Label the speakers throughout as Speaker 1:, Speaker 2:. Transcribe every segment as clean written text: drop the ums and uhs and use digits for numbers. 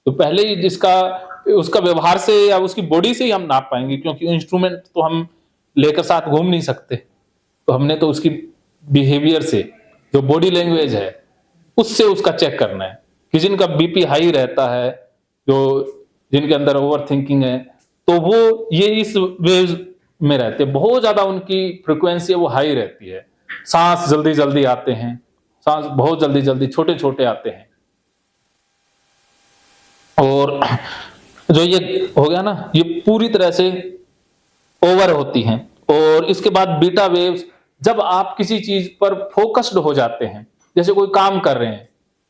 Speaker 1: तो पहले ही जिसका उसका व्यवहार से या उसकी बॉडी से ही हम नाप पाएंगे, क्योंकि इंस्ट्रूमेंट तो हम लेकर साथ घूम नहीं सकते। तो हमने तो उसकी बिहेवियर से, जो बॉडी लैंग्वेज है उससे उसका चेक करना है कि जिनका बीपी हाई रहता है, जो जिनके अंदर ओवर थिंकिंग है, तो वो ये इस वेव में रहते हैं, बहुत ज्यादा उनकी फ्रिक्वेंसी है वो हाई रहती है। सांस जल्दी जल्दी आते हैं, सांस बहुत जल्दी जल्दी छोटे छोटे आते हैं। और जो ये हो गया ना, ये पूरी तरह से ओवर होती हैं। और इसके बाद बीटा वेव्स, जब आप किसी चीज पर फोकस्ड हो जाते हैं, जैसे कोई काम कर रहे हैं,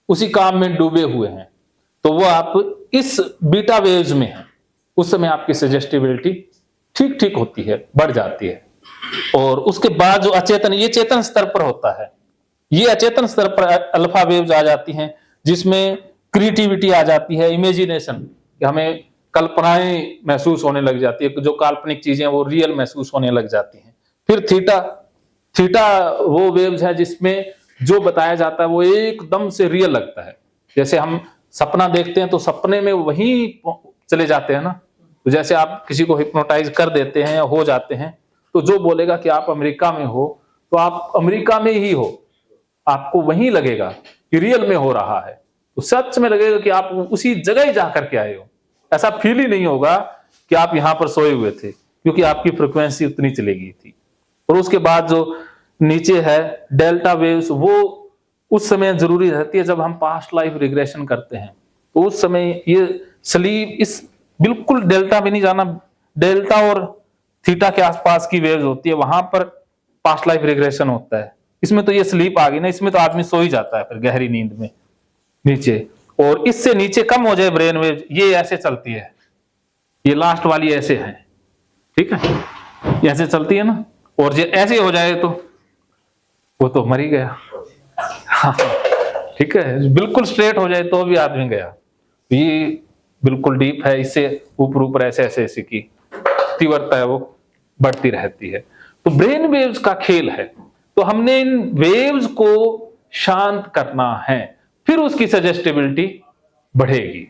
Speaker 1: उसी काम में डूबे हुए हैं, तो वो आप इस बीटा वेव्स में हैं, उस समय आपकी सजेस्टिबिलिटी ठीक ठीक होती है, बढ़ जाती है। और उसके बाद जो अचेतन, ये चेतन स्तर पर होता है, ये अचेतन स्तर पर अल्फा वेव्स आ जाती हैं, जिसमें क्रिएटिविटी आ जाती है, इमेजिनेशन, हमें कल्पनाएं महसूस होने लग जाती है, जो काल्पनिक चीजें वो रियल महसूस होने लग जाती हैं। फिर थीटा, थीटा वो वेव्स है जिसमें जो बताया जाता है वो एकदम से रियल लगता है। जैसे हम सपना देखते हैं तो सपने में वहीं चले जाते हैं ना, तो जैसे आप किसी को हिप्नोटाइज कर देते हैं या हो जाते हैं, तो जो बोलेगा कि आप अमेरिका में हो, तो आप अमेरिका में ही हो, आपको वहीं लगेगा कि रियल में हो रहा है, तो सच में लगेगा कि आप उसी जगह ही जाकर के आए हो। ऐसा फील ही नहीं होगा कि आप यहां पर सोए हुए थे, क्योंकि आपकी फ्रिक्वेंसी उतनी चली गई थी। और उसके बाद जो नीचे है डेल्टा वेव्स, वो उस समय जरूरी रहती है जब हम पास्ट लाइफ रिग्रेशन करते हैं, तो उस समय ये स्लीप, इस बिल्कुल डेल्टा में नहीं जाना, डेल्टा और थीटा के आसपास की वेव्स होती है, वहां पर पास्ट लाइफ रिग्रेशन होता है। इसमें तो ये स्लीप आ गई ना, इसमें तो आदमी सो ही जाता है फिर गहरी नींद में नीचे। और इससे नीचे कम हो जाए ब्रेन वेव, ये ऐसे चलती है, ये लास्ट वाली ऐसे है, ठीक है, ये ऐसे चलती है ना, और ये ऐसे हो जाए तो वो तो मर ही गया। हाँ, ठीक है, बिल्कुल स्ट्रेट हो जाए तो भी आदमी गया। ये बिल्कुल डीप है, इससे ऊपर ऊपर ऐसे ऐसे ऐसे की तीव्रता है वो बढ़ती रहती है। तो ब्रेन वेव्स का खेल है, तो हमने इन वेव्स को शांत करना है, फिर उसकी सजेस्टिबिलिटी बढ़ेगी।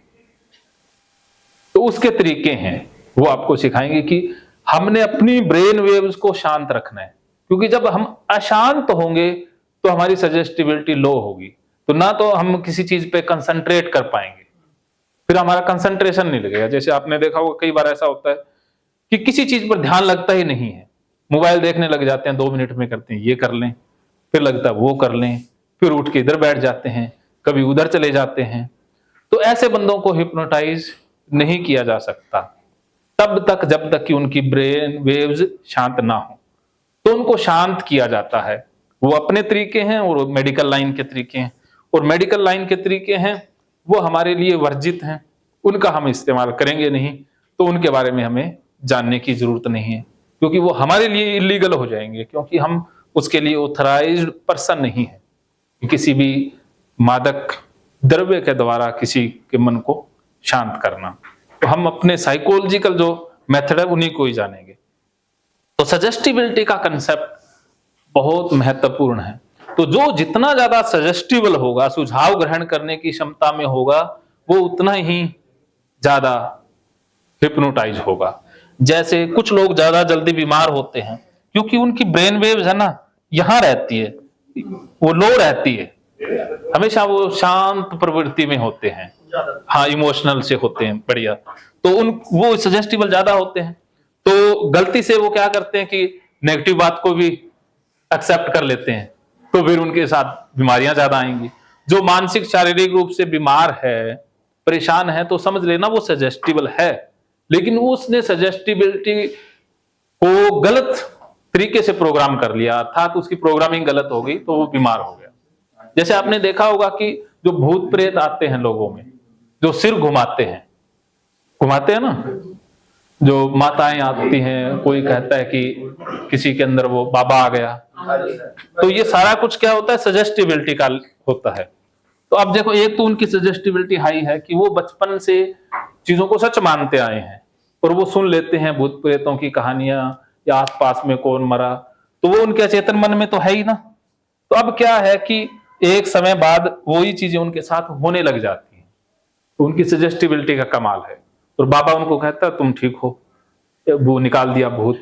Speaker 1: तो उसके तरीके हैं, वो आपको सिखाएंगे कि हमने अपनी ब्रेन वेव्स को शांत रखना है, क्योंकि जब हम अशांत होंगे तो हमारी सजेस्टिबिलिटी लो होगी, तो ना तो हम किसी चीज पे कंसंट्रेट कर पाएंगे, फिर हमारा कंसंट्रेशन नहीं लगेगा। जैसे आपने देखा होगा कई बार ऐसा होता है कि किसी चीज पर ध्यान लगता ही नहीं है, मोबाइल देखने लग जाते हैं, 2 मिनट में करते हैं ये कर लें, फिर लगता है वो कर लें, फिर उठ के इधर बैठ जाते हैं, कभी उधर चले जाते हैं। तो ऐसे बंदों को हिप्नोटाइज नहीं किया जा सकता तब तक जब तक कि उनकी ब्रेन वेव्स शांत ना हो। तो उनको शांत किया जाता है, वो अपने तरीके हैं और मेडिकल लाइन के तरीके हैं, और मेडिकल लाइन के तरीके हैं वो हमारे लिए वर्जित हैं, उनका हम इस्तेमाल करेंगे नहीं, तो उनके बारे में हमें जानने की जरूरत नहीं है, क्योंकि वो हमारे लिए इलीगल हो जाएंगे, क्योंकि हम उसके लिए ऑथराइज्ड पर्सन नहीं है किसी भी मादक द्रव्य के द्वारा किसी के मन को शांत करना। तो हम अपने साइकोलॉजिकल जो मेथड है उन्हीं को ही जानेंगे। तो सजेस्टिबिलिटी का कंसेप्ट बहुत महत्वपूर्ण है। तो जो जितना ज्यादा सजेस्टिबल होगा, सुझाव ग्रहण करने की क्षमता में होगा, वो उतना ही ज्यादा हिप्नोटाइज होगा। जैसे कुछ लोग ज्यादा जल्दी बीमार होते हैं क्योंकि उनकी ब्रेन वेव्स है ना यहां रहती है, वो लो रहती है, हमेशा वो शांत प्रवृत्ति में होते हैं, हाँ इमोशनल से होते हैं बढ़िया, तो उन वो सजेस्टिबल ज्यादा होते हैं। तो गलती से वो क्या करते हैं कि नेगेटिव बात को भी एक्सेप्ट कर लेते हैं, तो फिर उनके साथ बीमारियां ज्यादा आएंगी। जो मानसिक शारीरिक रूप से बीमार है, परेशान है, तो समझ लेना वो सजेस्टिबल है, लेकिन उसने सजेस्टिबिलिटी को गलत तरीके से प्रोग्राम कर लिया, अर्थात उसकी प्रोग्रामिंग गलत हो गई, तो वो बीमार हो गया। जैसे आपने देखा होगा कि जो भूत प्रेत आते हैं लोगों में, जो सिर घुमाते हैं ना, जो माताएं आती हैं, कोई कहता है कि किसी के अंदर वो बाबा आ गया, तो ये सारा कुछ क्या होता है, सजेस्टिबिलिटी का होता है। तो अब देखो, एक तो उनकी सजेस्टिबिलिटी हाई है कि वो बचपन से चीजों को सच मानते आए हैं, और वो सुन लेते हैं भूत प्रेतों की कहानियां या आसपास में कौन मरा, तो वो उनके अचेतन मन में तो है ही ना। तो अब क्या है कि एक समय बाद वही चीजें उनके साथ होने लग जाती हैं, उनकी सजेस्टिबिलिटी का कमाल है। और बाबा उनको कहता तुम ठीक हो, वो निकाल दिया भूत,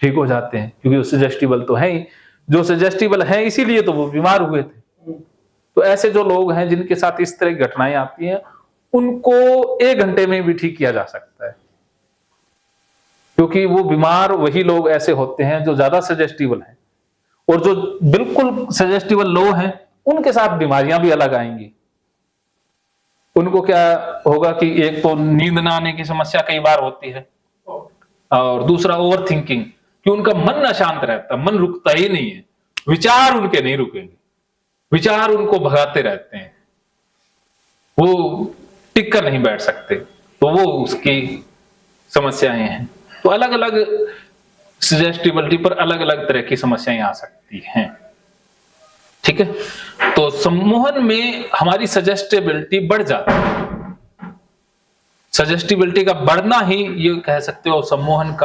Speaker 1: ठीक हो जाते हैं, क्योंकि वो सजेस्टिबल तो है ही। जो सजेस्टिबल है इसीलिए तो वो बीमार हुए थे। तो ऐसे जो लोग हैं जिनके साथ इस तरह की घटनाएं आती हैं, उनको 1 घंटे में भी ठीक किया जा सकता है, क्योंकि वो बीमार वही लोग ऐसे होते हैं जो ज्यादा सजेस्टिबल हैं, और जो बिल्कुल सजेस्टिबल लो हैं उनके साथ बीमारियां भी अलग आएंगी। उनको क्या होगा कि एक तो नींद ना आने की समस्या कई बार होती है, और दूसरा ओवर थिंकिंग, कि उनका मन अशांत रहता, मन रुकता ही नहीं है, विचार उनके नहीं रुकेंगे, विचार उनको भगाते रहते हैं, वो टिक कर नहीं बैठ सकते, तो वो उसकी समस्याएं हैं। तो अलग अलग सजेस्टिबिलिटी पर अलग अलग तरह की समस्याएं आ सकती हैं। ठीक है, तो सम्मोहन में हमारी सजेस्टिबिलिटी बढ़ जाती है। सजेस्टिबिलिटी का बढ़ना ही ये कह सकते हो सम्मोहन का